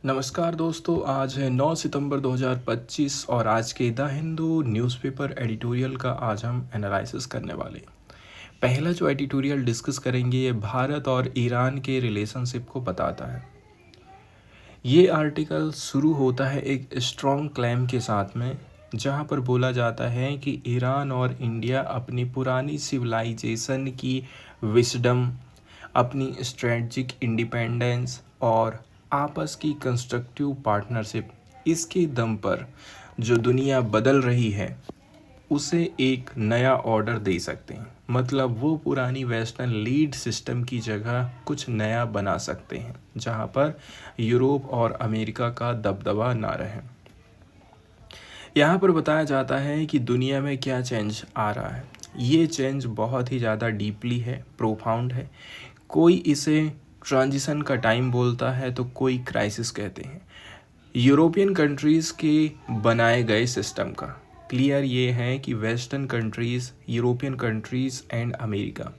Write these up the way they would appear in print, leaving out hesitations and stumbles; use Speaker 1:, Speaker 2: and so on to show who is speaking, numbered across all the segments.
Speaker 1: नमस्कार दोस्तों, आज है 9 सितंबर 2025 और आज के द हिंदू न्यूज़पेपर एडिटोरियल का आज हम एनालिसिस करने वाले हैं। पहला जो एडिटोरियल डिस्कस करेंगे ये भारत और ईरान के रिलेशनशिप को बताता है। ये आर्टिकल शुरू होता है एक स्ट्रॉन्ग क्लेम के साथ में, जहाँ पर बोला जाता है कि ईरान और इंडिया अपनी पुरानी सिविलाइजेशन की विजडम, अपनी स्ट्रेटजिक इंडिपेंडेंस और आपस की कंस्ट्रक्टिव पार्टनरशिप, इसके दम पर जो दुनिया बदल रही है उसे एक नया ऑर्डर दे सकते हैं। मतलब वो पुरानी वेस्टर्न लीड सिस्टम की जगह कुछ नया बना सकते हैं, जहाँ पर यूरोप और अमेरिका का दबदबा ना रहे। यहाँ पर बताया जाता है कि दुनिया में क्या चेंज आ रहा है। ये चेंज बहुत ही ज़्यादा डीपली है, प्रोफाउंड है। कोई इसे ट्रांजिशन का टाइम बोलता है तो कोई क्राइसिस कहते हैं। यूरोपियन कंट्रीज़ के बनाए गए सिस्टम का क्लियर ये है कि western countries, European countries and America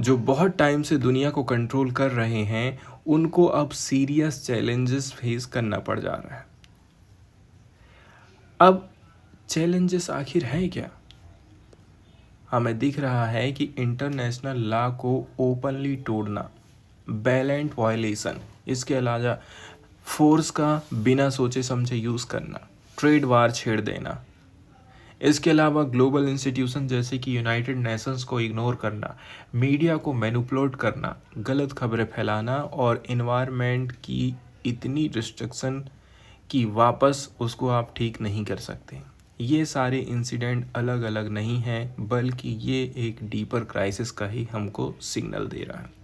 Speaker 1: जो बहुत टाइम से दुनिया को कंट्रोल कर रहे हैं, उनको अब सीरियस चैलेंजेस फेस करना पड़ जा रहा है। अब चैलेंजेस आखिर हैं क्या? हमें दिख रहा है कि इंटरनेशनल लॉ को ओपनली तोड़ना, बैलेंट वायलेशन, इसके अलावा फोर्स का बिना सोचे समझे यूज़ करना, ट्रेड वार छेड़ देना, इसके अलावा ग्लोबल इंस्टीट्यूशन जैसे कि यूनाइटेड नेशंस को इग्नोर करना, मीडिया को मैनिपुलेट करना, गलत खबरें फैलाना और इन्वायरमेंट की इतनी रिस्ट्रिक्शन कि वापस उसको आप ठीक नहीं कर सकते। ये सारे इंसिडेंट अलग अलग नहीं हैं, बल्कि ये एक डीपर क्राइसिस का ही हमको सिग्नल दे रहा है।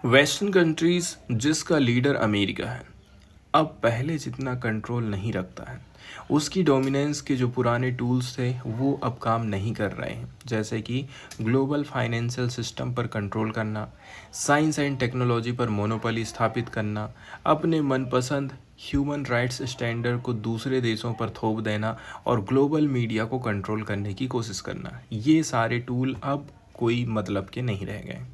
Speaker 1: वेस्टर्न कंट्रीज़ जिसका लीडर अमेरिका है, अब पहले जितना कंट्रोल नहीं रखता है। उसकी डोमिनेंस के जो पुराने टूल्स थे वो अब काम नहीं कर रहे हैं, जैसे कि ग्लोबल फाइनेंशियल सिस्टम पर कंट्रोल करना, साइंस एंड टेक्नोलॉजी पर मोनोपोली स्थापित करना, अपने मनपसंद ह्यूमन राइट्स स्टैंडर्ड को दूसरे देशों पर थोप देना और ग्लोबल मीडिया को कंट्रोल करने की कोशिश करना। ये सारे टूल अब कोई मतलब के नहीं रह गए।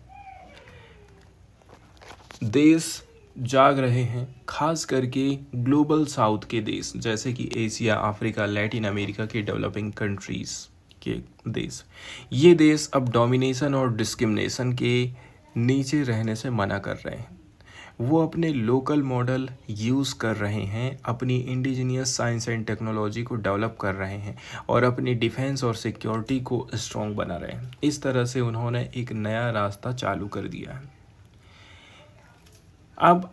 Speaker 1: देश जाग रहे हैं, खास करके ग्लोबल साउथ के देश जैसे कि एशिया, अफ्रीका, लैटिन अमेरिका के डेवलपिंग कंट्रीज़ के देश। ये देश अब डोमिनेशन और डिस्क्रिमिनेशन के नीचे रहने से मना कर रहे हैं। वो अपने लोकल मॉडल यूज़ कर रहे हैं, अपनी इंडिजीनियस साइंस एंड टेक्नोलॉजी को डेवलप कर रहे हैं और अपनी डिफेंस और सिक्योरिटी को स्ट्रॉन्ग बना रहे हैं। इस तरह से उन्होंने एक नया रास्ता चालू कर दिया है। अब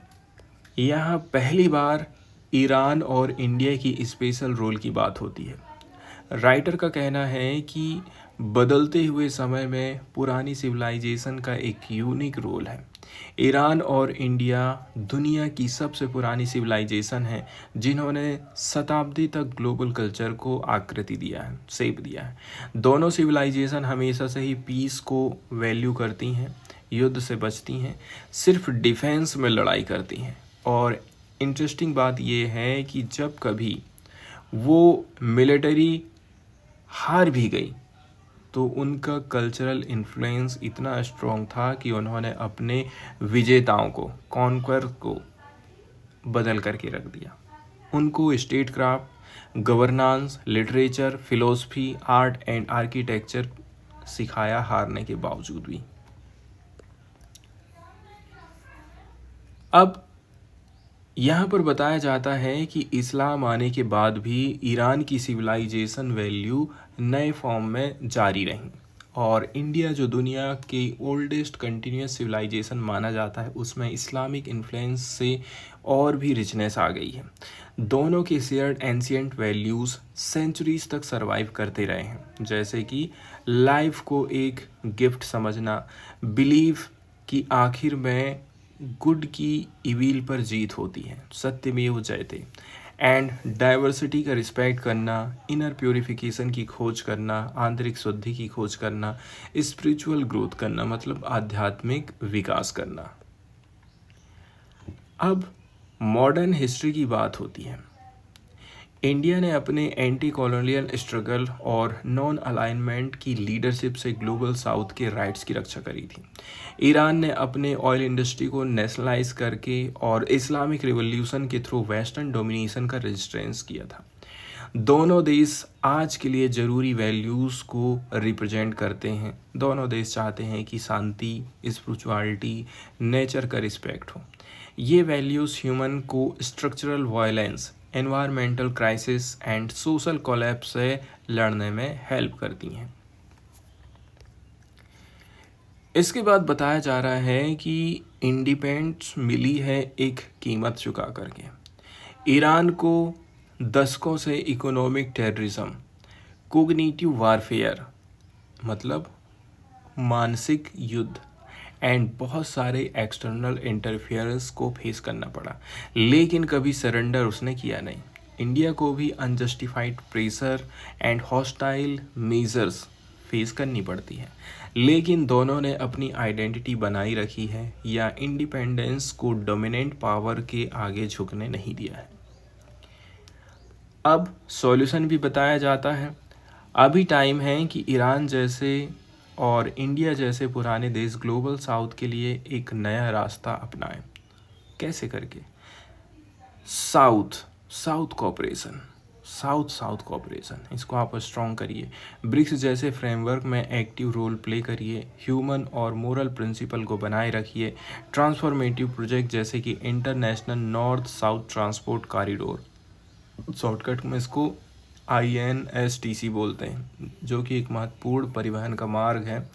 Speaker 1: यहाँ पहली बार ईरान और इंडिया की स्पेशल रोल की बात होती है। राइटर का कहना है कि बदलते हुए समय में पुरानी सिविलाइजेशन का एक यूनिक रोल है। ईरान और इंडिया दुनिया की सबसे पुरानी सिविलाइजेशन है, जिन्होंने शताब्दी तक ग्लोबल कल्चर को आकृति दिया है, शेप दिया है। दोनों सिविलाइजेशन हमेशा से ही पीस को वैल्यू करती हैं, युद्ध से बचती हैं, सिर्फ डिफेंस में लड़ाई करती हैं। और इंटरेस्टिंग बात यह है कि जब कभी वो मिलिट्री हार भी गई तो उनका कल्चरल इन्फ्लुएंस इतना स्ट्रॉन्ग था कि उन्होंने अपने विजेताओं को, कॉन्क्वर को बदल करके रख दिया। उनको state craft, governance, literature, philosophy, art and architecture सिखाया हारने के बावजूद भी। अब यहाँ पर बताया जाता है कि इस्लाम आने के बाद भी ईरान की सिविलाइजेशन वैल्यू नए फॉर्म में जारी रही और इंडिया जो दुनिया के ओल्डेस्ट कंटिन्यूस सिविलाइजेशन माना जाता है, उसमें इस्लामिक इन्फ्लुएंस से और भी रिचनेस आ गई है। दोनों के शेयर्ड एंशिएंट वैल्यूज़ सेंचुरीज तक सरवाइव करते रहे हैं, जैसे कि लाइफ को एक गिफ्ट समझना, बिलीव कि आखिर में गुड की इविल पर जीत होती है, सत्यमेव जयते, एंड डाइवर्सिटी का रिस्पेक्ट करना, इनर प्योरिफिकेशन की खोज करना, आंतरिक शुद्धि की खोज करना, स्पिरिचुअल ग्रोथ करना, मतलब आध्यात्मिक विकास करना। अब मॉडर्न हिस्ट्री की बात होती है। इंडिया ने अपने एंटी कॉलोनियल स्ट्रगल और नॉन अलाइनमेंट की लीडरशिप से ग्लोबल साउथ के राइट्स की रक्षा करी थी। ईरान ने अपने ऑयल इंडस्ट्री को नेशनलाइज करके और इस्लामिक रिवॉल्यूशन के थ्रू वेस्टर्न डोमिनेशन का रेजिस्टेंस किया था। दोनों देश आज के लिए ज़रूरी वैल्यूज़ को रिप्रेजेंट करते हैं। दोनों देश चाहते हैं कि शांति, स्पिरिचुअलिटी, नेचर का रिस्पेक्ट हो। ये वैल्यूज़ ह्यूमन को structural violence, environmental crisis and social collapse से लड़ने में हेल्प करती हैं। इसके बाद बताया जा रहा है कि इंडिपेंडेंस मिली है एक कीमत चुका करके। ईरान को दशकों से इकोनॉमिक टेररिज्म, कोग्निटिव वारफेयर मतलब मानसिक युद्ध एंड बहुत सारे एक्सटर्नल इंटरफेरेंस को फेस करना पड़ा, लेकिन कभी सरेंडर उसने किया नहीं। इंडिया को भी unjustified pressure and hostile measures face करनी पड़ती है, लेकिन दोनों ने अपनी आइडेंटिटी बनाई रखी है या इंडिपेंडेंस को डोमिनेंट पावर के आगे झुकने नहीं दिया है। अब सॉल्यूशन भी बताया जाता है। अभी टाइम है कि ईरान जैसे और इंडिया जैसे पुराने देश ग्लोबल साउथ के लिए एक नया रास्ता अपनाएं। कैसे करके? साउथ कोऑपरेशन इसको आप स्ट्रॉन्ग करिए। ब्रिक्स जैसे फ्रेमवर्क में एक्टिव रोल प्ले करिए। ह्यूमन और मोरल प्रिंसिपल को बनाए रखिए। ट्रांसफॉर्मेटिव प्रोजेक्ट जैसे कि international north south transport corridor, shortcut में इसको INSTC बोलते हैं, जो कि एक महत्वपूर्ण परिवहन का मार्ग है,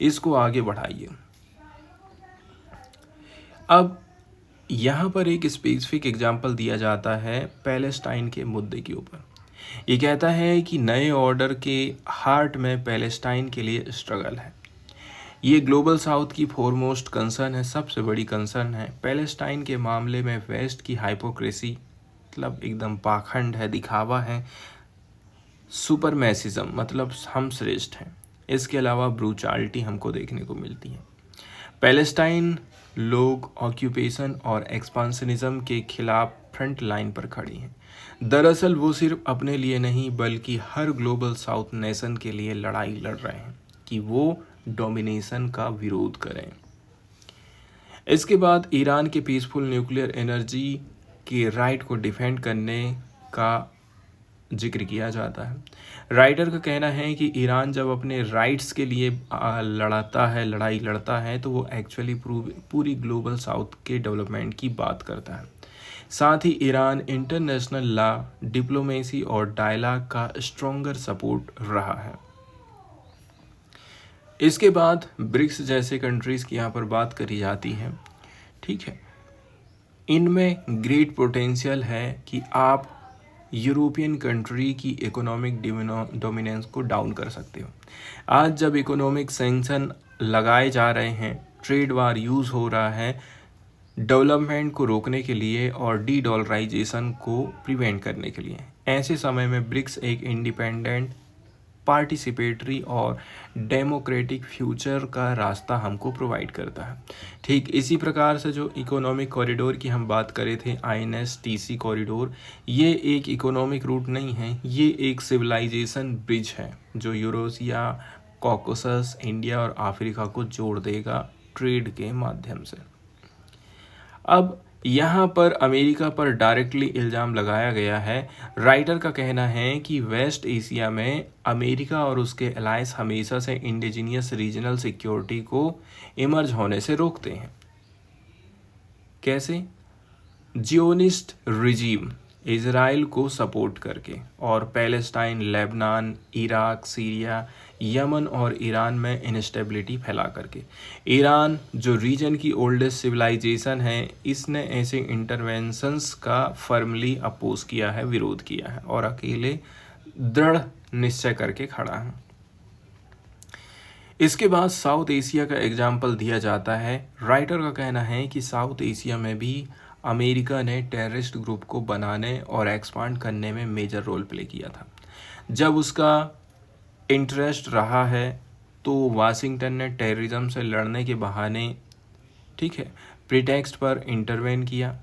Speaker 1: इसको आगे बढ़ाइए। अब यहाँ पर एक स्पेसिफिक एग्जांपल दिया जाता है पैलेस्टाइन के मुद्दे के ऊपर। ये कहता है कि नए ऑर्डर के हार्ट में पैलेस्टाइन के लिए स्ट्रगल है। ये ग्लोबल साउथ की फोरमोस्ट कंसर्न है, सबसे बड़ी कंसर्न है। पैलेस्टाइन के मामले में वेस्ट की हाइपोक्रेसी मतलब एकदम पाखंड है, दिखावा है। सुपरमैसिज्म मतलब हम श्रेष्ठ हैं। इसके अलावा ब्रूचालिटी हमको देखने को मिलती है। पैलेस्टाइन लोग ऑक्यूपेशन और एक्सपांशनिज्म के खिलाफ फ्रंट लाइन पर खड़ी हैं। दरअसल वो सिर्फ अपने लिए नहीं बल्कि हर ग्लोबल साउथ नेशन के लिए लड़ाई लड़ रहे हैं कि वो डोमिनेशन का विरोध करें। इसके बाद ईरान के पीसफुल न्यूक्लियर एनर्जी के राइट को डिफेंड करने का जिक्र किया जाता है। राइटर का कहना है कि ईरान जब अपने राइट्स के लिए लड़ाई लड़ता है तो वो एक्चुअली पूरी ग्लोबल साउथ के डेवलपमेंट की बात करता है। साथ ही ईरान इंटरनेशनल लॉ, डिप्लोमेसी और डायलॉग का स्ट्रॉन्गर सपोर्ट रहा है। इसके बाद ब्रिक्स जैसे कंट्रीज़ की यहाँ पर बात करी जाती है। ठीक है, इनमें ग्रेट पोटेंशियल है कि आप यूरोपियन कंट्री की इकोनॉमिक डोमिनेंस को डाउन कर सकते हो। आज जब इकोनॉमिक सैंक्शन लगाए जा रहे हैं, ट्रेड वार यूज़ हो रहा है डेवलपमेंट को रोकने के लिए और डी डॉलराइजेशन को प्रिवेंट करने के लिए, ऐसे समय में ब्रिक्स एक इंडिपेंडेंट, पार्टिसिपेटरी और डेमोक्रेटिक फ्यूचर का रास्ता हमको प्रोवाइड करता है। ठीक इसी प्रकार से जो इकोनॉमिक कॉरिडोर की हम बात करे थे, INSTC कॉरिडोर, ये एक इकोनॉमिक रूट नहीं है, ये एक सिविलाइजेशन ब्रिज है जो यूरोसिया, कॉकसस, इंडिया और अफ्रीका को जोड़ देगा ट्रेड के माध्यम से। अब यहाँ पर अमेरिका पर डायरेक्टली इल्ज़ाम लगाया गया है। राइटर का कहना है कि वेस्ट एशिया में अमेरिका और उसके अलायंस हमेशा से इंडिजिनियस रीजनल सिक्योरिटी को इमर्ज होने से रोकते हैं। कैसे? जियोनिस्ट रिजीम इज़राइल को सपोर्ट करके और Palestine, Lebanon, Iraq, Syria, Yemen और ईरान में इंस्टेबिलिटी फैला करके। ईरान जो रीजन की ओल्डेस्ट सिविलाइजेशन है, इसने ऐसे इंटरवेंशंस का फर्मली अपोज किया है, विरोध किया है और अकेले दृढ़ निश्चय करके खड़ा है। इसके बाद साउथ एशिया का एग्जाम्पल दिया जाता है। राइटर का कहना है कि साउथ एशिया में भी अमेरिका ने टेररिस्ट ग्रुप को बनाने और एक्सपांड करने में मेजर रोल प्ले किया था। जब उसका इंटरेस्ट रहा है तो वाशिंगटन ने टेररिज्म से लड़ने के बहाने, ठीक है, प्रीटेक्स्ट पर इंटरवेन किया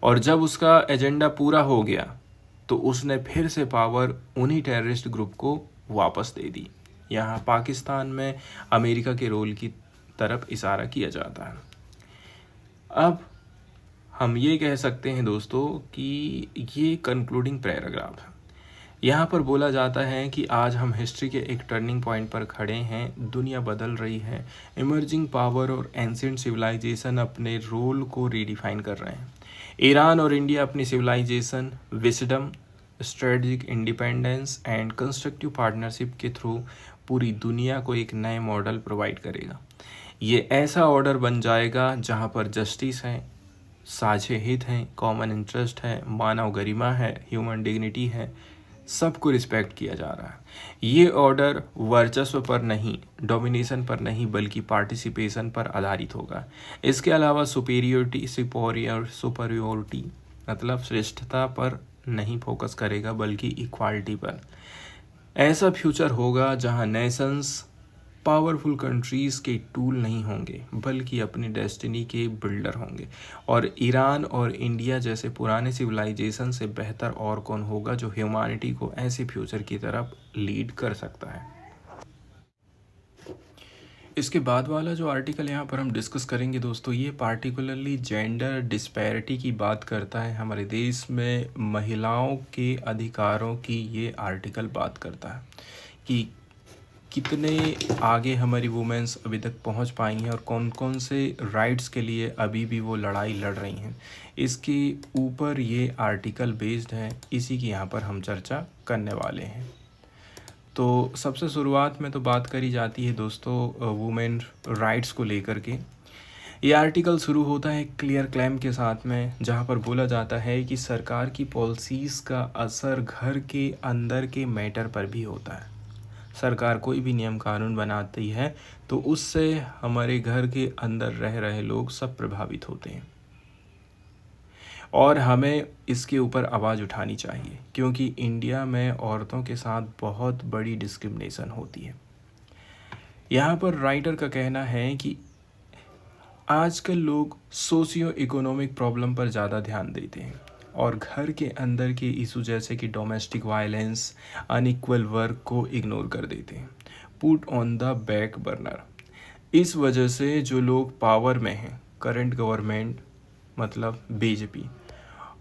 Speaker 1: और जब उसका एजेंडा पूरा हो गया तो उसने फिर से पावर उन्हीं टेररिस्ट ग्रुप को वापस दे दी। यहाँ पाकिस्तान में अमेरिका के रोल की तरफ इशारा किया जाता है। अब हम ये कह सकते हैं दोस्तों कि ये कंक्लूडिंग पैराग्राफ है। यहाँ पर बोला जाता है कि आज हम हिस्ट्री के एक टर्निंग पॉइंट पर खड़े हैं, दुनिया बदल रही है, इमर्जिंग पावर और एंशिएंट सिविलाइजेशन अपने रोल को रीडिफाइन कर रहे हैं। ईरान और इंडिया अपनी civilisation, wisdom, strategic independence and constructive partnership के थ्रू पूरी दुनिया को एक नए मॉडल प्रोवाइड करेगा। ये ऐसा ऑर्डर बन जाएगा जहाँ पर जस्टिस है, साझे हित हैं, कॉमन इंटरेस्ट है, मानव गरिमा है, ह्यूमन डिग्निटी है, सबको रिस्पेक्ट किया जा रहा है। ये ऑर्डर वर्चस्व पर नहीं, डोमिनेशन पर नहीं, बल्कि पार्टिसिपेशन पर आधारित होगा। इसके अलावा सुपरियोरिटी मतलब श्रेष्ठता पर नहीं फोकस करेगा, बल्कि इक्वालिटी पर। ऐसा फ्यूचर होगा जहां नेशंस पावरफुल कंट्रीज़ के टूल नहीं होंगे, बल्कि अपनी डेस्टिनी के बिल्डर होंगे। और ईरान और इंडिया जैसे पुराने सिविलाइजेशन से बेहतर और कौन होगा जो ह्यूमैनिटी को ऐसे फ्यूचर की तरफ लीड कर सकता है। इसके बाद वाला जो आर्टिकल यहाँ पर हम डिस्कस करेंगे दोस्तों, ये पार्टिकुलरली जेंडर डिस्पैरिटी की बात करता है। हमारे देश में महिलाओं के अधिकारों की ये आर्टिकल बात करता है कि कितने आगे हमारी वुमेंस अभी तक पहुंच पाई हैं और कौन कौन से राइट्स के लिए अभी भी वो लड़ाई लड़ रही हैं। इसके ऊपर ये आर्टिकल बेस्ड है, इसी की यहाँ पर हम चर्चा करने वाले हैं। तो सबसे शुरुआत में तो बात करी जाती है दोस्तों वुमेन राइट्स को लेकर के। ये आर्टिकल शुरू होता है क्लियर क्लेम के साथ में, जहाँ पर बोला जाता है कि सरकार की पॉलिसीज़ का असर घर के अंदर के मैटर पर भी होता है। सरकार कोई भी नियम कानून बनाती है तो उससे हमारे घर के अंदर रह रहे लोग सब प्रभावित होते हैं, और हमें इसके ऊपर आवाज़ उठानी चाहिए, क्योंकि इंडिया में औरतों के साथ बहुत बड़ी डिस्क्रिमिनेशन होती है। यहाँ पर राइटर का कहना है कि आजकल लोग सोशियो इकोनॉमिक प्रॉब्लम पर ज़्यादा ध्यान देते हैं और घर के अंदर के इशू जैसे कि डोमेस्टिक वायलेंस, अनइक्वल वर्क को इग्नोर कर देते हैं, put on the back burner. इस वजह से जो लोग पावर में हैं, करंट गवर्नमेंट मतलब बीजेपी,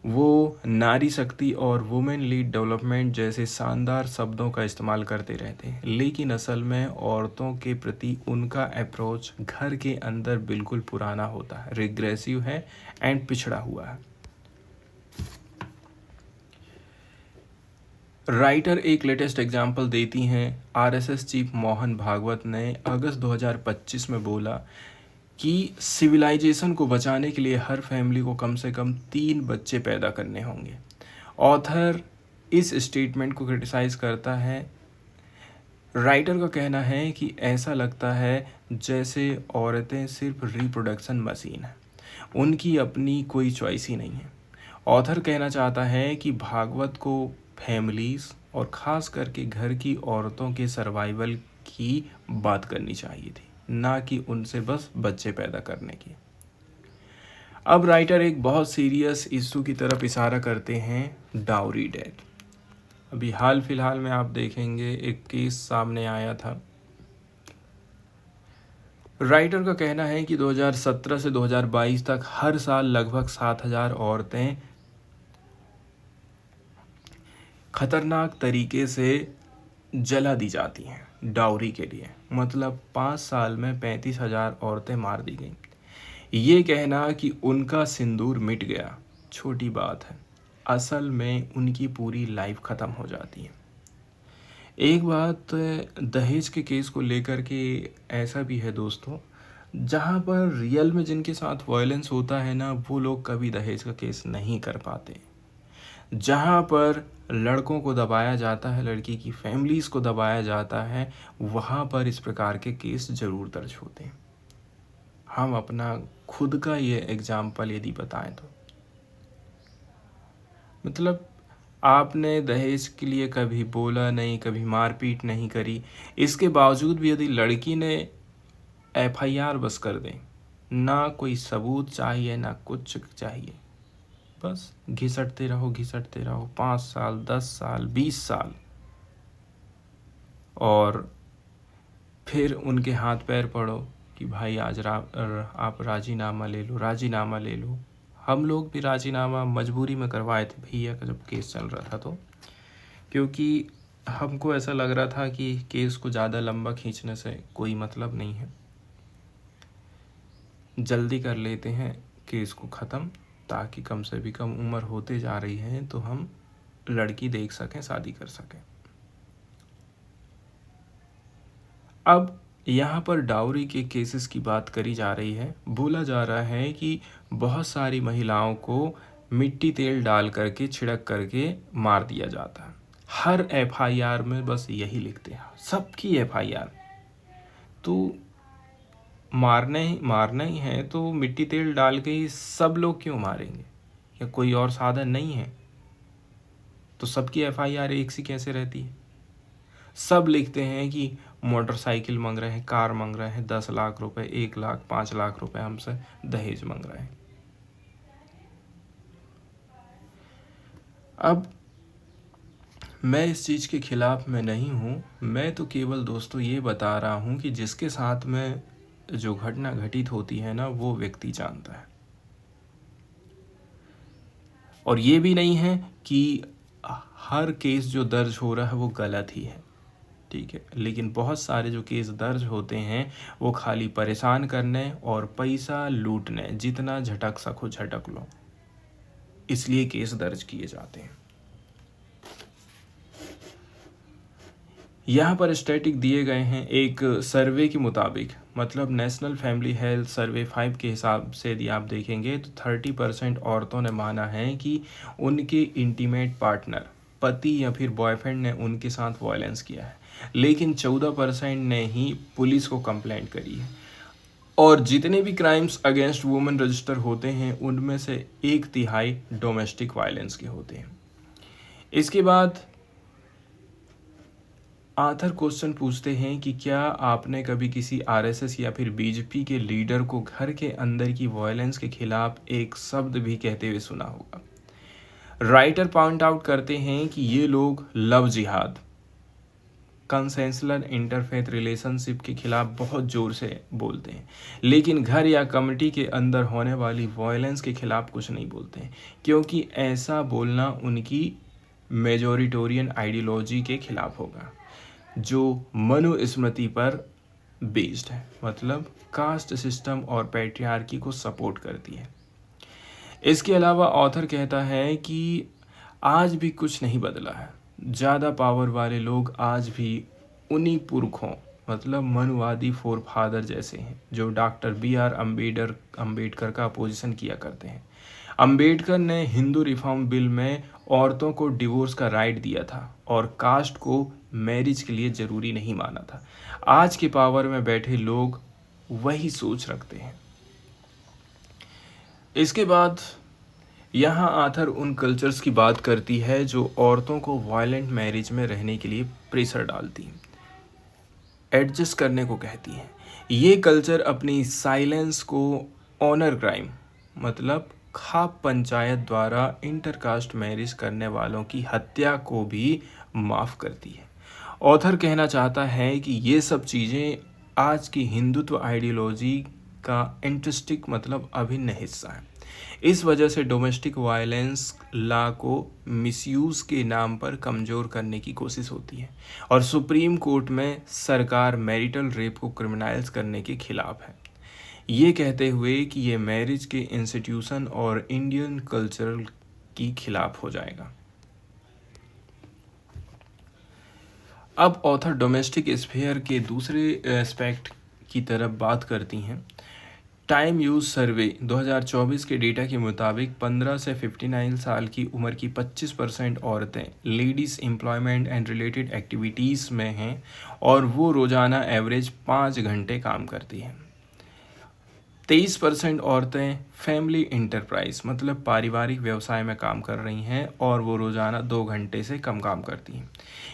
Speaker 1: वो नारी शक्ति और वुमेन लीड डेवलपमेंट जैसे शानदार शब्दों का इस्तेमाल करते रहते हैं, लेकिन असल में औरतों के प्रति उनका अप्रोच घर के अंदर बिल्कुल पुराना होता है, रिग्रेसिव है एंड पिछड़ा हुआ है। राइटर एक लेटेस्ट एग्जाम्पल देती हैं। आरएसएस चीफ मोहन भागवत ने अगस्त 2025 में बोला कि सिविलाइजेशन को बचाने के लिए हर फैमिली को कम से कम 3 बच्चे पैदा करने होंगे। ऑथर इस स्टेटमेंट को क्रिटिसाइज़ करता है। राइटर का कहना है कि ऐसा लगता है जैसे औरतें सिर्फ रिप्रोडक्शन मशीन है, उनकी अपनी कोई चॉइस ही नहीं है। ऑथर कहना चाहता है कि भागवत को फैमिलीज़ और ख़ास करके घर की औरतों के सर्वाइवल की बात करनी चाहिए थी, ना कि उनसे बस बच्चे पैदा करने की। अब राइटर एक बहुत सीरियस इशू की तरफ इशारा करते हैं, डाउरी डेट। अभी हाल फिलहाल में आप देखेंगे एक केस सामने आया था। राइटर का कहना है कि 2017 से 2022 तक हर साल लगभग 7,000 औरतें खतरनाक तरीके से जला दी जाती हैं डाउरी के लिए, मतलब 5 साल में 35,000 औरतें मार दी गईं। ये कहना कि उनका सिंदूर मिट गया छोटी बात है, असल में उनकी पूरी लाइफ ख़त्म हो जाती है। एक बात दहेज के केस को लेकर के ऐसा भी है दोस्तों, जहाँ पर रियल में जिनके साथ वायलेंस होता है ना, वो लोग कभी दहेज का केस नहीं कर पाते। जहाँ पर लड़कों को दबाया जाता है, लड़की की फैमिलीज़ को दबाया जाता है, वहाँ पर इस प्रकार के केस ज़रूर दर्ज होते हैं। हम अपना खुद का ये एग्जाम्पल यदि बताएं तो, मतलब आपने दहेज के लिए कभी बोला नहीं, कभी मारपीट नहीं करी, इसके बावजूद भी यदि लड़की ने एफआईआर बस कर दें, ना कोई सबूत चाहिए ना कुछ चाहिए, बस घिसटते रहो 5 साल 10 साल 20 साल, और फिर उनके हाथ पैर पड़ो कि भाई आज आप राजीनामा ले लो। हम लोग भी राजीनामा मजबूरी में करवाए थे भैया का जब केस चल रहा था, तो क्योंकि हमको ऐसा लग रहा था कि केस को ज़्यादा लंबा खींचने से कोई मतलब नहीं है, जल्दी कर लेते हैं केस को ख़त्म, ताकि कम से भी कम उम्र होते जा रही है तो हम लड़की देख सकें, शादी कर सकें। अब यहाँ पर डाउरी के केसेस की बात करी जा रही है। बोला जा रहा है कि बहुत सारी महिलाओं को मिट्टी तेल डाल करके छिड़क करके मार दिया जाता है। हर एफआईआर में बस यही लिखते हैं, सबकी एफआईआर। तो मारना ही है तो मिट्टी तेल डाल के ही सब लोग क्यों मारेंगे? या कोई और साधन नहीं है? तो सबकी एफआईआर एक सी कैसे रहती है? सब लिखते हैं कि मोटरसाइकिल मांग रहे हैं, कार मांग रहे हैं, 10 लाख रुपए, 1 लाख 5 लाख रुपए हमसे दहेज मांग रहे हैं। अब मैं इस चीज़ के खिलाफ में नहीं हूँ, मैं तो केवल दोस्तों ये बता रहा हूँ कि जिसके साथ में जो घटना घटित होती है ना, वो व्यक्ति जानता है। और ये भी नहीं है कि हर केस जो दर्ज हो रहा है वो गलत ही है, ठीक है, लेकिन बहुत सारे जो केस दर्ज होते हैं वो खाली परेशान करने और पैसा लूटने, जितना झटक सको झटक लो, इसलिए केस दर्ज किए जाते हैं। यहाँ पर स्टैटिक दिए गए हैं एक सर्वे के मुताबिक, मतलब नेशनल फैमिली हेल्थ सर्वे 5 के हिसाब से यदि आप देखेंगे तो 30% औरतों ने माना है कि उनके इंटीमेट पार्टनर, पति या फिर बॉयफ्रेंड ने उनके साथ वायलेंस किया है, लेकिन 14% ने ही पुलिस को कंप्लेंट करी है। और जितने भी क्राइम्स अगेंस्ट वुमेन रजिस्टर होते हैं उनमें से 1/3 डोमेस्टिक वायलेंस के होते हैं। इसके बाद आथर क्वेश्चन पूछते हैं कि क्या आपने कभी किसी आरएसएस या फिर बीजेपी के लीडर को घर के अंदर की वायलेंस के खिलाफ एक शब्द भी कहते हुए सुना होगा? राइटर पॉइंट आउट करते हैं कि ये लोग लव जिहाद, कंसेंसुअल इंटरफेथ रिलेशनशिप के खिलाफ बहुत ज़ोर से बोलते हैं, लेकिन घर या कम्युनिटी के अंदर होने वाली वायलेंस के खिलाफ कुछ नहीं बोलते हैं, क्योंकि ऐसा बोलना उनकी मेजोरिटेरियन आइडियोलॉजी के खिलाफ होगा, जो मनुस्मृति पर बेस्ड है, मतलब कास्ट सिस्टम और पैट्रियार्की को सपोर्ट करती है। इसके अलावा ऑथर कहता है कि आज भी कुछ नहीं बदला है, ज़्यादा पावर वाले लोग आज भी उन्हीं पुरखों, मतलब मनुवादी फोर फादर जैसे हैं, जो डॉक्टर BR अम्बेडकर का अपोजिशन किया करते हैं। अम्बेडकर ने हिंदू रिफॉर्म बिल में औरतों को डिवोर्स का राइट दिया था और कास्ट को मैरिज के लिए ज़रूरी नहीं माना था। आज के पावर में बैठे लोग वही सोच रखते हैं। इसके बाद यहाँ आथर उन कल्चर्स की बात करती है जो औरतों को वायलेंट मैरिज में रहने के लिए प्रेशर डालती हैं, एडजस्ट करने को कहती हैं। ये कल्चर अपनी साइलेंस को ऑनर क्राइम, मतलब खाप पंचायत द्वारा इंटरकास्ट मैरिज करने वालों की हत्या को भी माफ़ करती है। ऑथर कहना चाहता है कि ये सब चीज़ें आज की हिंदुत्व आइडियोलॉजी का इंटरेस्टिंग, मतलब अभिन्न हिस्सा है। इस वजह से डोमेस्टिक वायलेंस लॉ को मिसयूज़ के नाम पर कमज़ोर करने की कोशिश होती है, और सुप्रीम कोर्ट में सरकार मैरिटल रेप को क्रिमिनलाइज करने के खिलाफ है, ये कहते हुए कि ये मैरिज के इंस्टीट्यूशन और इंडियन कल्चरल की खिलाफ हो जाएगा। अब ऑथर डोमेस्टिक स्फीयर के दूसरे एस्पेक्ट की तरफ बात करती हैं। टाइम यूज सर्वे 2024 के डेटा के मुताबिक 15 से 59 साल की उम्र की 25% औरतें ladies employment and related activities में हैं, और वो रोज़ाना एवरेज 5 घंटे काम करती हैं। 23% औरतें फैमिली इंटरप्राइज, मतलब पारिवारिक व्यवसाय में काम कर रही हैं, और वो रोज़ाना 2 घंटे से कम काम करती हैं।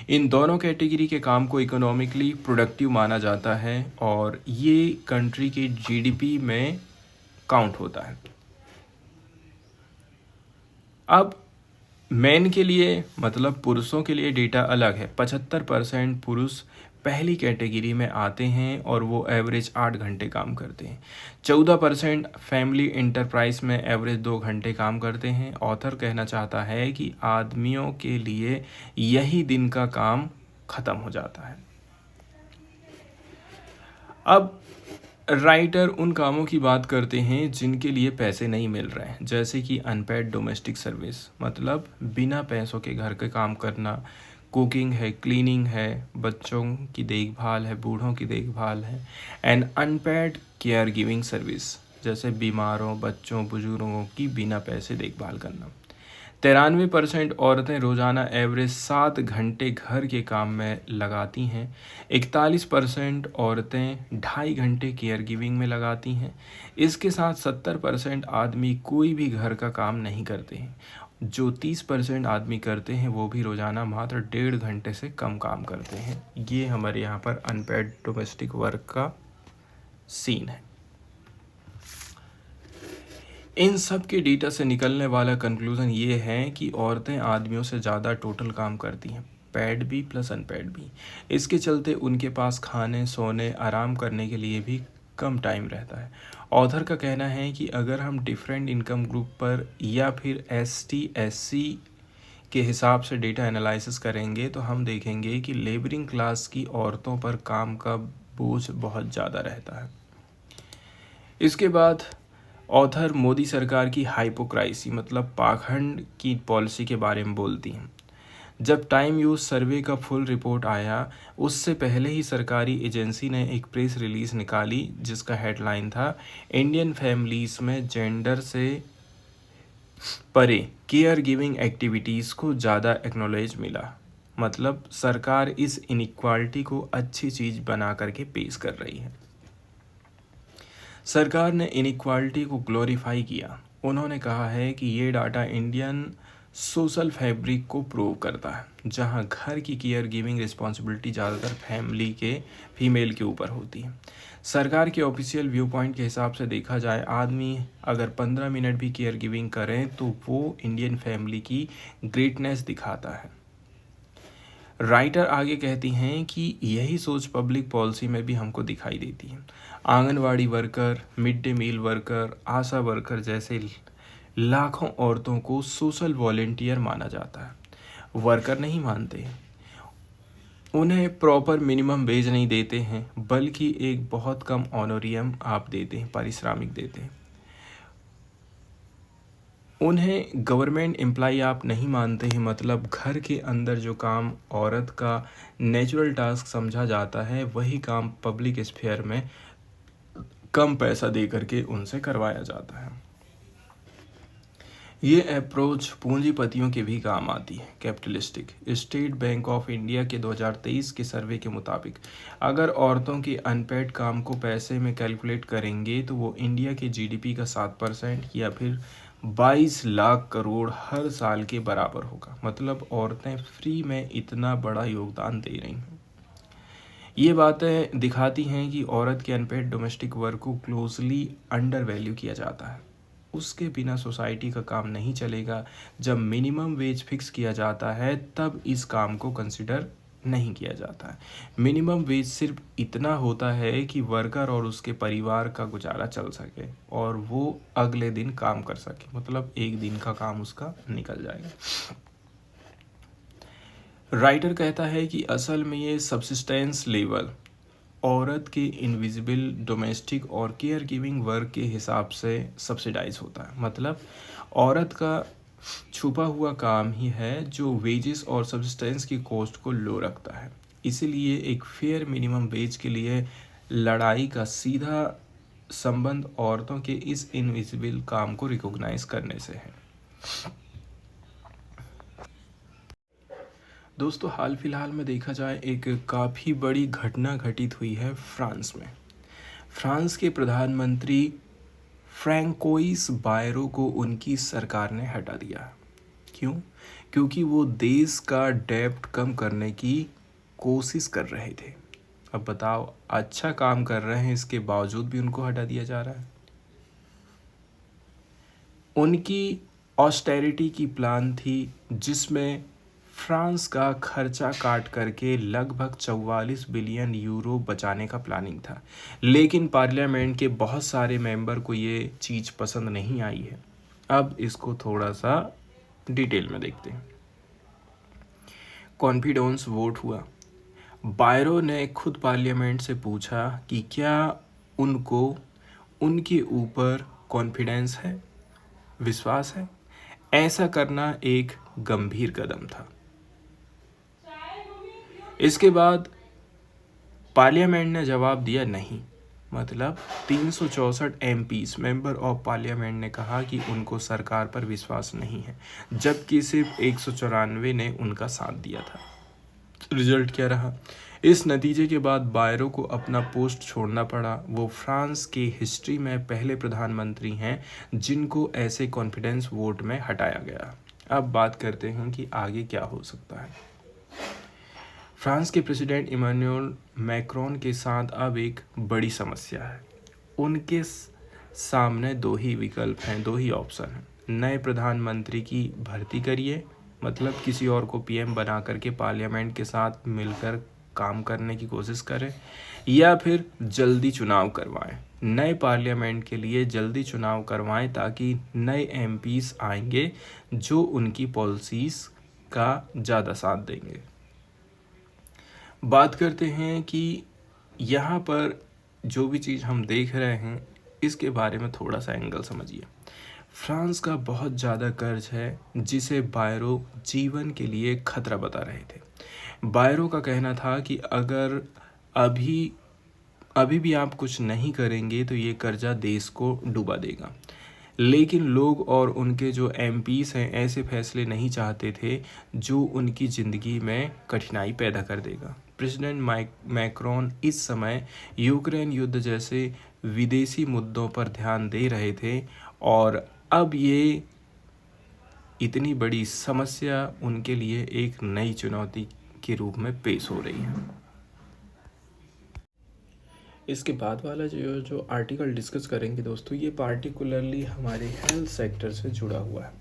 Speaker 1: इन दोनों कैटेगरी के काम को इकोनॉमिकली प्रोडक्टिव माना जाता है, और ये कंट्री के GDP में काउंट होता है। अब मेन के लिए मतलब पुरुषों के लिए डेटा अलग है। 75% पुरुष पहली कैटेगरी में आते हैं और वो एवरेज 8 घंटे काम करते हैं। 14% फैमिली इंटरप्राइज में एवरेज 2 घंटे काम करते हैं। ऑथर कहना चाहता है कि आदमियों के लिए यही दिन का काम ख़त्म हो जाता है। अब राइटर उन कामों की बात करते हैं जिनके लिए पैसे नहीं मिल रहे हैं, जैसे कि अनपेड डोमेस्टिक सर्विस, मतलब बिना पैसों के घर के काम करना। कुकिंग है, क्लीनिंग है, बच्चों की देखभाल है, बूढ़ों की देखभाल है। And unpaid care giving service, जैसे बीमारों, बच्चों, बुजुर्गों की बिना पैसे देखभाल करना। 93% औरतें रोज़ाना एवरेज 7 घंटे घर के काम में लगाती हैं। 41% औरतें 2.5 घंटे केयर गिविंग में लगाती हैं। इसके साथ 70% आदमी कोई भी घर का काम नहीं करते हैं। जो 30% आदमी करते हैं वो भी रोज़ाना मात्र 1.5 घंटे से कम काम करते हैं। ये हमारे यहाँ पर अनपेड डोमेस्टिक वर्क का सीन है। इन सब के डेटा से निकलने वाला कंक्लूज़न ये है कि औरतें आदमियों से ज़्यादा टोटल काम करती हैं, पेड भी प्लस अनपेड भी। इसके चलते उनके पास खाने, सोने, आराम करने के लिए भी कम टाइम रहता है। ऑथर का कहना है कि अगर हम डिफरेंट इनकम ग्रुप पर या फिर ST SC के हिसाब से डेटा एनालिसिस करेंगे तो हम देखेंगे कि लेबरिंग क्लास की औरतों पर काम का बोझ बहुत ज़्यादा रहता है। इसके बाद ऑथर मोदी सरकार की हाइपोक्राइसी मतलब पाखंड की पॉलिसी के बारे में बोलती हैं। जब टाइम यूज़ सर्वे का फुल रिपोर्ट आया उससे पहले ही सरकारी एजेंसी ने एक प्रेस रिलीज़ निकाली जिसका हेडलाइन था, इंडियन फैमिलीज़ में जेंडर से परे केयर गिविंग एक्टिविटीज़ को ज़्यादा एक्नॉलेज मिला। मतलब सरकार इस इनइक्वालिटी को अच्छी चीज़ बना करके पेश कर रही है। सरकार ने इनइक्वालिटी को ग्लोरीफाई किया। उन्होंने कहा है कि ये डाटा इंडियन सोशल फैब्रिक को प्रूव करता है, जहां घर की केयर गिविंग रिस्पॉन्सिबिलिटी ज़्यादातर फीमेल के ऊपर होती है। सरकार के ऑफिशियल व्यू पॉइंट के हिसाब से देखा जाए, आदमी अगर 15 मिनट भी केयर गिविंग करें तो वो इंडियन फैमिली की ग्रेटनेस दिखाता है। राइटर आगे कहती हैं कि यही सोच पब्लिक पॉलिसी में भी हमको दिखाई देती है। Anganwadi worker, mid day meal worker, ASHA worker जैसे लाखों औरतों को सोशल वॉलेंटियर माना जाता है। वर्कर नहीं मानते, उन्हें प्रॉपर मिनिमम वेज नहीं देते हैं, बल्कि एक बहुत कम ऑनोरियम आप देते हैं, पारिश्रमिक देते हैं। उन्हें गवर्नमेंट एम्प्लॉय आप नहीं मानते हैं, मतलब घर के अंदर जो काम औरत का नेचुरल टास्क समझा जाता है वही काम पब्लिक स्फीयर में कम पैसा दे करके उनसे करवाया जाता है। ये अप्रोच पूंजीपतियों के भी काम आती है, capitalistic. State bank of India के 2023 के सर्वे के मुताबिक अगर औरतों के अनपेड काम को पैसे में कैलकुलेट करेंगे तो वो इंडिया के GDP का 7% या फिर 22 लाख करोड़ हर साल के बराबर होगा। मतलब औरतें फ्री में इतना बड़ा योगदान दे रही हैं। ये बातें दिखाती हैं कि औरत के अनपेड डोमेस्टिक वर्क को क्लोजली अंडर वैल्यू किया जाता है। उसके बिना सोसाइटी का काम नहीं चलेगा। जब मिनिमम वेज फिक्स किया जाता है तब इस काम को कंसिडर नहीं किया जाता है। मिनिमम वेज सिर्फ इतना होता है कि वर्कर और उसके परिवार का गुजारा चल सके और वो अगले दिन काम कर सके, मतलब एक दिन का काम उसका निकल जाएगा। राइटर कहता है कि असल में ये सब्सिस्टेंस लेवल औरत के इनविजिबल डोमेस्टिक और केयर गिविंग वर्क के हिसाब से सब्सिडाइज होता है। मतलब औरत का छुपा हुआ काम ही है जो वेजेस और सब्सिस्टेंस की कॉस्ट को लो रखता है। इसीलिए एक फेयर मिनिमम वेज के लिए लड़ाई का सीधा संबंध औरतों के इस इनविजिबल काम को रिकॉग्नाइज करने से है। दोस्तों, हाल फिलहाल में देखा जाए एक काफ़ी बड़ी घटना घटित हुई है फ्रांस में। फ्रांस के प्रधानमंत्री फ्रैंकोइस बायरो को उनकी सरकार ने हटा दिया। क्यों? क्योंकि वो देश का डेब्ट कम करने की कोशिश कर रहे थे। अब बताओ, अच्छा काम कर रहे हैं इसके बावजूद भी उनको हटा दिया जा रहा है। उनकी ऑस्टेरिटी की प्लान थी जिसमें फ्रांस का खर्चा काट करके लगभग 44 बिलियन यूरो बचाने का प्लानिंग था, लेकिन पार्लियामेंट के बहुत सारे मेंबर को ये चीज़ पसंद नहीं आई है। अब इसको थोड़ा सा डिटेल में देखते हैं। कॉन्फिडेंस वोट हुआ। बायरो ने खुद पार्लियामेंट से पूछा कि क्या उनको उनके ऊपर कॉन्फिडेंस है, विश्वास है। ऐसा करना एक गंभीर कदम था। इसके बाद पार्लियामेंट ने जवाब दिया नहीं, मतलब 364 एमपीज मेंबर ऑफ पार्लियामेंट ने कहा कि उनको सरकार पर विश्वास नहीं है, जबकि सिर्फ 194 ने उनका साथ दिया था। रिजल्ट क्या रहा? इस नतीजे के बाद बायरो को अपना पोस्ट छोड़ना पड़ा। वो फ्रांस के हिस्ट्री में पहले प्रधानमंत्री हैं जिनको ऐसे कॉन्फिडेंस वोट में हटाया गया। अब बात करते हैं कि आगे क्या हो सकता है। फ्रांस के प्रेसिडेंट इमैनुअल मैक्रोन के साथ अब एक बड़ी समस्या है। उनके सामने दो ही विकल्प हैं, दो ही ऑप्शन हैं। नए प्रधानमंत्री की भर्ती करिए, मतलब किसी और को पीएम बना करके पार्लियामेंट के साथ मिलकर काम करने की कोशिश करें, या फिर जल्दी चुनाव करवाएं। नए पार्लियामेंट के लिए जल्दी चुनाव करवाएं ताकि नए एमपीस आएंगे जो उनकी पॉलिसीज़ का ज़्यादा साथ देंगे। बात करते हैं कि यहाँ पर जो भी चीज़ हम देख रहे हैं इसके बारे में थोड़ा सा एंगल समझिए। फ्रांस का बहुत ज़्यादा कर्ज है जिसे बायरो जीवन के लिए खतरा बता रहे थे। बायरो का कहना था कि अगर अभी अभी भी आप कुछ नहीं करेंगे तो ये कर्जा देश को डुबा देगा। लेकिन लोग और उनके जो एमपीस हैं ऐसे फैसले नहीं चाहते थे जो उनकी ज़िंदगी में कठिनाई पैदा कर देगा। प्रेसिडेंट मैक्रोन इस समय यूक्रेन युद्ध जैसे विदेशी मुद्दों पर ध्यान दे रहे थे और अब ये इतनी बड़ी समस्या उनके लिए एक नई चुनौती के रूप में पेश हो रही है। इसके बाद वाला जो आर्टिकल डिस्कस करेंगे दोस्तों, ये पार्टिकुलरली हमारे हेल्थ सेक्टर से जुड़ा हुआ है।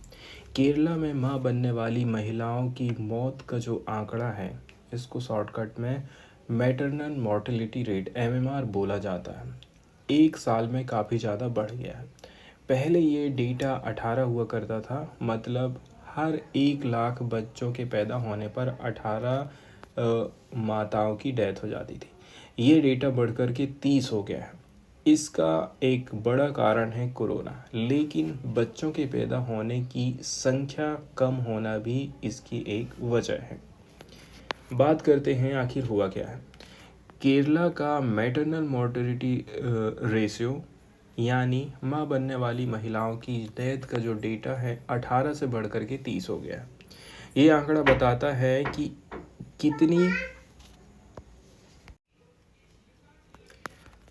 Speaker 1: केरला में मां बनने वाली महिलाओं की मौत का जो आंकड़ा है, इसको शॉर्टकट में मैटरनल मॉर्टेलिटी रेट एमएमआर बोला जाता है, एक साल में काफ़ी ज़्यादा बढ़ गया है। पहले ये डेटा 18 हुआ करता था, मतलब हर 1 लाख बच्चों के पैदा होने पर 18 माताओं की डेथ हो जाती थी। ये डेटा बढ़कर के 30 हो गया है। इसका एक बड़ा कारण है कोरोना, लेकिन बच्चों के पैदा होने की संख्या कम होना भी इसकी एक वजह है। बात करते हैं आखिर हुआ क्या है। केरला का मैटरनल मॉर्टेलिटी रेशियो यानी माँ बनने वाली महिलाओं की डेथ का जो डेटा है 18 से बढ़कर के 30 हो गया है। ये आंकड़ा बताता है कि कितनी,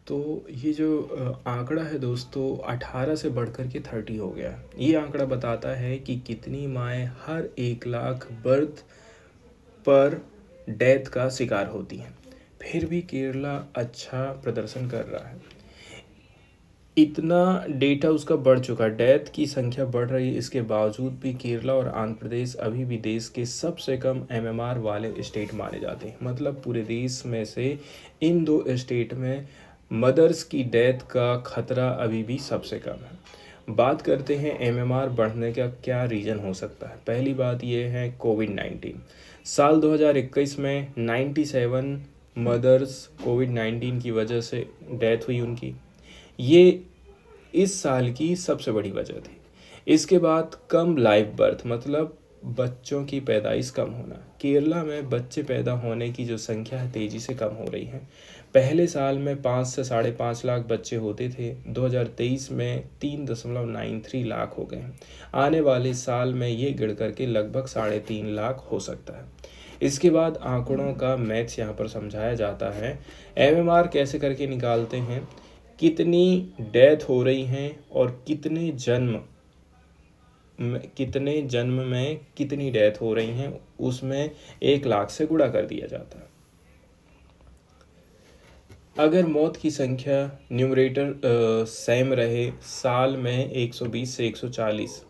Speaker 1: तो ये जो आंकड़ा है दोस्तों 18 से बढ़कर के 30 हो गया। ये आंकड़ा बताता है कि कितनी माएँ हर 1 लाख बर्थ पर डेथ का शिकार होती हैं। फिर भी केरला अच्छा प्रदर्शन कर रहा है। इतना डेटा उसका बढ़ चुका, डेथ की संख्या बढ़ रही है, इसके बावजूद भी केरला और आंध्र प्रदेश अभी भी देश के सबसे कम एमएमआर वाले स्टेट माने जाते हैं। मतलब पूरे देश में से इन 2 स्टेट में मदर्स की डेथ का खतरा अभी भी सबसे कम है। बात करते हैं एमएमआर बढ़ने का क्या रीज़न हो सकता है। पहली बात यह है कोविड-19। साल 2021 में 97 मदर्स कोविड-19 की वजह से डेथ हुई उनकी। ये इस साल की सबसे बड़ी वजह थी। इसके बाद कम लाइव बर्थ, मतलब बच्चों की पैदाइश कम होना। केरला में बच्चे पैदा होने की जो संख्या है तेज़ी से कम हो रही है। पहले साल में 5 से 5.5 लाख बच्चे होते थे, 2023 में 3.93 लाख हो गए हैं। आने वाले साल में ये गिर करके लगभग 3.5 लाख हो सकता है। इसके बाद आंकड़ों का मैथ्स यहाँ पर समझाया जाता है। एमएमआर कैसे करके निकालते हैं, कितनी डेथ हो रही हैं और कितने जन्म में कितनी डेथ हो रही हैं, उसमें 1 लाख से गुणा कर दिया जाता है। अगर मौत की संख्या न्यूमरेटर सेम रहे, साल में 120 से 140,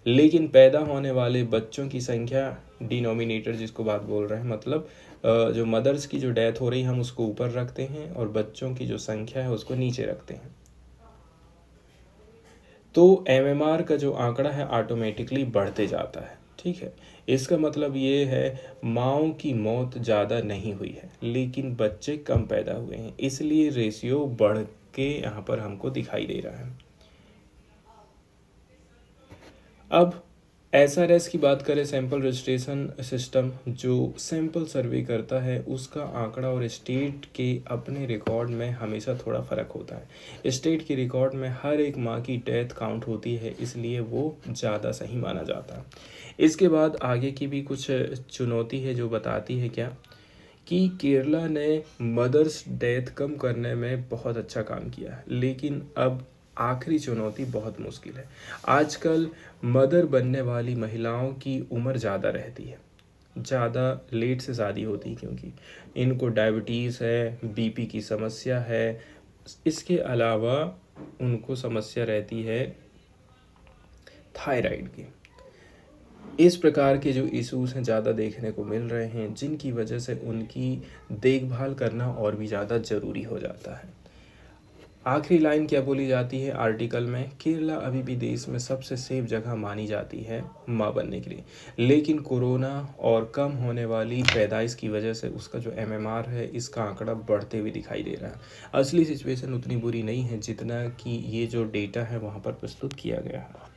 Speaker 1: लेकिन पैदा होने वाले बच्चों की संख्या, डिनोमिनेटर जिसको बात बोल रहे हैं, मतलब जो मदर्स की जो डेथ हो रही है हम उसको ऊपर रखते हैं और बच्चों की जो संख्या है उसको नीचे रखते हैं, तो एमएमआर का जो आंकड़ा है ऑटोमेटिकली बढ़ते जाता है। ठीक है, इसका मतलब ये है माँओं की मौत ज़्यादा नहीं हुई है लेकिन बच्चे कम पैदा हुए हैं, इसलिए रेशियो बढ़ के यहाँ पर हमको दिखाई दे रहा है। अब एसआरएस की बात करें, सैंपल रजिस्ट्रेशन सिस्टम, जो सैंपल सर्वे करता है उसका आंकड़ा और स्टेट के अपने रिकॉर्ड में हमेशा थोड़ा फ़र्क होता है। स्टेट के रिकॉर्ड में हर एक माँ की डेथ काउंट होती है, इसलिए वो ज़्यादा सही माना जाता है। इसके बाद आगे की भी कुछ चुनौती है जो बताती है क्या, कि केरला ने मदर्स डेथ कम करने में बहुत अच्छा काम किया है, लेकिन अब आखिरी चुनौती बहुत मुश्किल है। आजकल मदर बनने वाली महिलाओं की उम्र ज़्यादा रहती है, ज़्यादा लेट से शादी होती है, क्योंकि इनको डायबिटीज़ है, बीपी की समस्या है, इसके अलावा उनको समस्या रहती है थायराइड की। इस प्रकार के जो इश्यूज हैं ज़्यादा देखने को मिल रहे हैं, जिनकी वजह से उनकी देखभाल करना और भी ज़्यादा ज़रूरी हो जाता है। आखिरी लाइन क्या बोली जाती है आर्टिकल में, केरला अभी भी देश में सबसे सेफ जगह मानी जाती है माँ बनने के लिए, लेकिन कोरोना और कम होने वाली पैदाइश की वजह से उसका जो एमएमआर है इसका आंकड़ा बढ़ते हुए दिखाई दे रहा है। असली सिचुएशन उतनी बुरी नहीं है जितना कि ये जो डेटा है वहाँ पर प्रस्तुत किया गया है।